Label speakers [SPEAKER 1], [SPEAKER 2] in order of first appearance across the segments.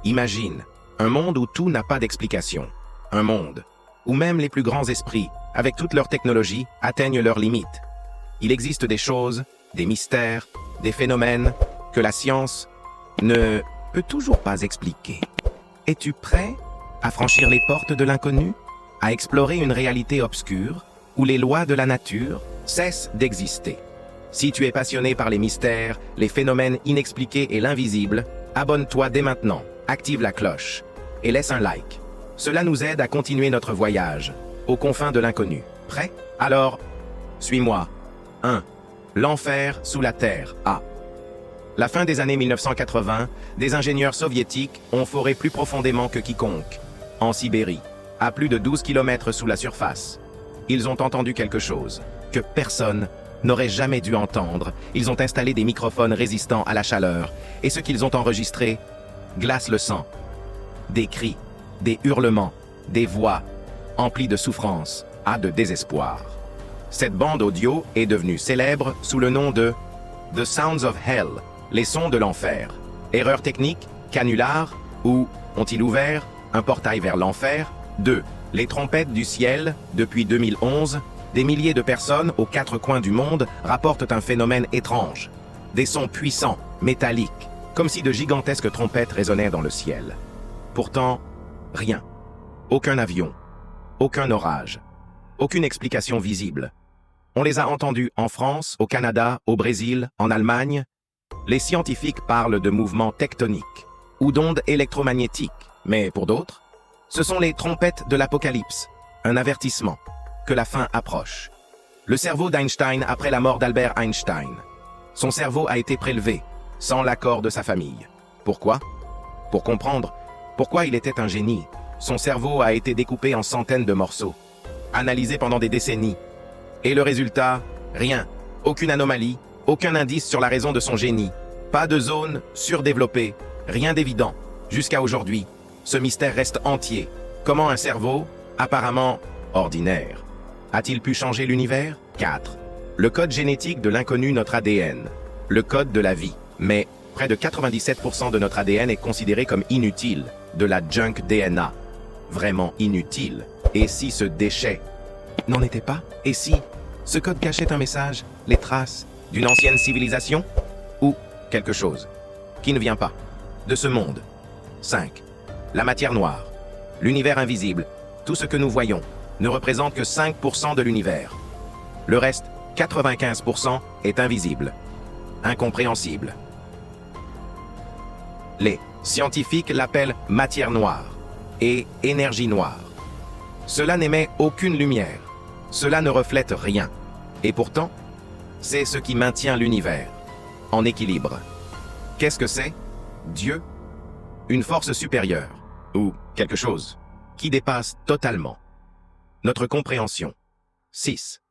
[SPEAKER 1] Imagine, un monde où tout n'a pas d'explication. Un monde où même les plus grands esprits, avec toute leur technologie, atteignent leurs limites. Il existe des choses, des mystères, des phénomènes que la science ne peut toujours pas expliquer. Es-tu prêt à franchir les portes de l'inconnu, à explorer une réalité obscure où les lois de la nature cessent d'exister? Si tu es passionné par les mystères, les phénomènes inexpliqués et l'invisible, abonne-toi dès maintenant, active la cloche et laisse un like. Cela nous aide à continuer notre voyage aux confins de l'inconnu. Prêt? Alors, suis-moi. 1. L'enfer sous la terre. A. La fin des années 1980, des ingénieurs soviétiques ont foré plus profondément que quiconque, en Sibérie, à plus de 12 km sous la surface. Ils ont entendu quelque chose que personne n'aurait jamais dû entendre. Ils ont installé des microphones résistants à la chaleur, et ce qu'ils ont enregistré glace le sang. Des cris, des hurlements, des voix, emplies de souffrance, de désespoir. Cette bande audio est devenue célèbre sous le nom de The Sounds of Hell, les sons de l'enfer. Erreur technique, canular, ou ont-ils ouvert un portail vers l'enfer? 2. Les trompettes du ciel. Depuis 2011, des milliers de personnes aux 4 coins du monde rapportent un phénomène étrange. Des sons puissants, métalliques, comme si de gigantesques trompettes résonnaient dans le ciel. Pourtant, rien. Aucun avion, aucun orage, aucune explication visible. On les a entendus en France, au Canada, au Brésil, en Allemagne. Les scientifiques parlent de mouvements tectoniques ou d'ondes électromagnétiques, mais pour d'autres, ce sont les trompettes de l'apocalypse, un avertissement que la fin approche. Le cerveau d'Einstein après la mort d'Albert Einstein. Son cerveau a été prélevé, sans l'accord de sa famille. Pourquoi? Pour comprendre pourquoi il était un génie. Son cerveau a été découpé en centaines de morceaux, analysé pendant des décennies. Et le résultat? Rien. Aucune anomalie, aucun indice sur la raison de son génie. Pas de zone surdéveloppée, rien d'évident. Jusqu'à aujourd'hui, ce mystère reste entier. Comment un cerveau, apparemment ordinaire, a-t-il pu changer l'univers? 4. Le code génétique de l'inconnu, notre ADN. Le code de la vie. Mais près de 97% de notre ADN est considéré comme inutile, de la junk DNA. Vraiment inutile. Et si ce déchet n'en était pas? Et si ce code cachait un message, les traces d'une ancienne civilisation? Ou quelque chose qui ne vient pas de ce monde? 5. La matière noire. L'univers invisible. Tout ce que nous voyons ne représente que 5% de l'univers. Le reste, 95%, est invisible, incompréhensible. Les scientifiques l'appellent matière noire et énergie noire. Cela n'émet aucune lumière, cela ne reflète rien. Et pourtant, c'est ce qui maintient l'univers en équilibre. Qu'est-ce que c'est? Dieu? Une force supérieure, ou quelque chose qui dépasse totalement notre compréhension. 6.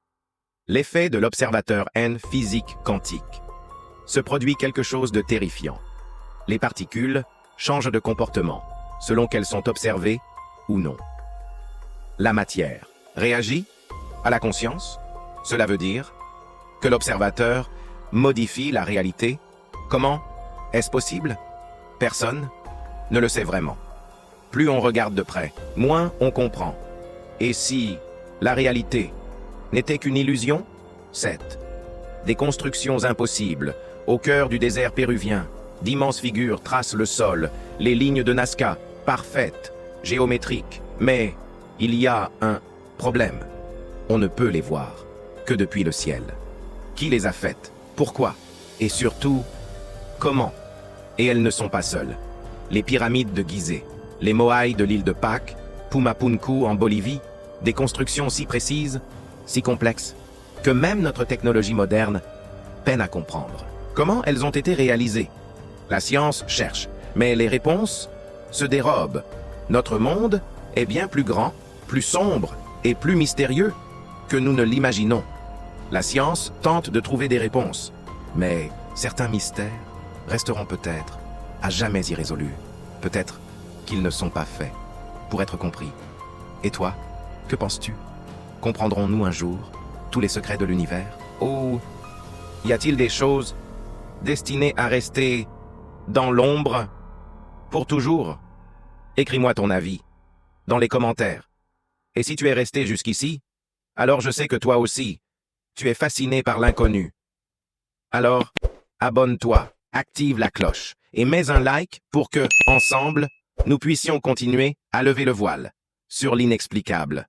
[SPEAKER 1] L'effet de l'observateur N physique quantique. Se produit quelque chose de terrifiant. Les particules changent de comportement, selon qu'elles sont observées ou non. La matière réagit à la conscience. Cela veut dire que l'observateur modifie la réalité. Comment est-ce possible? Personne ne le sait vraiment. Plus on regarde de près, moins on comprend. Et si la réalité n'était qu'une illusion? 7. Des constructions impossibles, au cœur du désert péruvien. D'immenses figures tracent le sol, les lignes de Nazca, parfaites, géométriques. Mais il y a un problème. On ne peut les voir que depuis le ciel. Qui les a faites? Pourquoi? Et surtout, comment? Et elles ne sont pas seules. Les pyramides de Gizeh, les Moai de l'île de Pâques, Pumapunku en Bolivie, des constructions si précises, si complexes, que même notre technologie moderne peine à comprendre. Comment elles ont été réalisées? La science cherche, mais les réponses se dérobent. Notre monde est bien plus grand, plus sombre et plus mystérieux que nous ne l'imaginons. La science tente de trouver des réponses, mais certains mystères resteront peut-être à jamais irrésolus. Peut-être qu'ils ne sont pas faits pour être compris. Et toi, que penses-tu? Comprendrons-nous un jour tous les secrets de l'univers? Ou y a-t-il des choses destinées à rester dans l'ombre pour toujours? Écris-moi ton avis dans les commentaires. Et si tu es resté jusqu'ici, alors je sais que toi aussi, tu es fasciné par l'inconnu. Alors, abonne-toi, active la cloche et mets un like pour que, ensemble, nous puissions continuer à lever le voile sur l'inexplicable.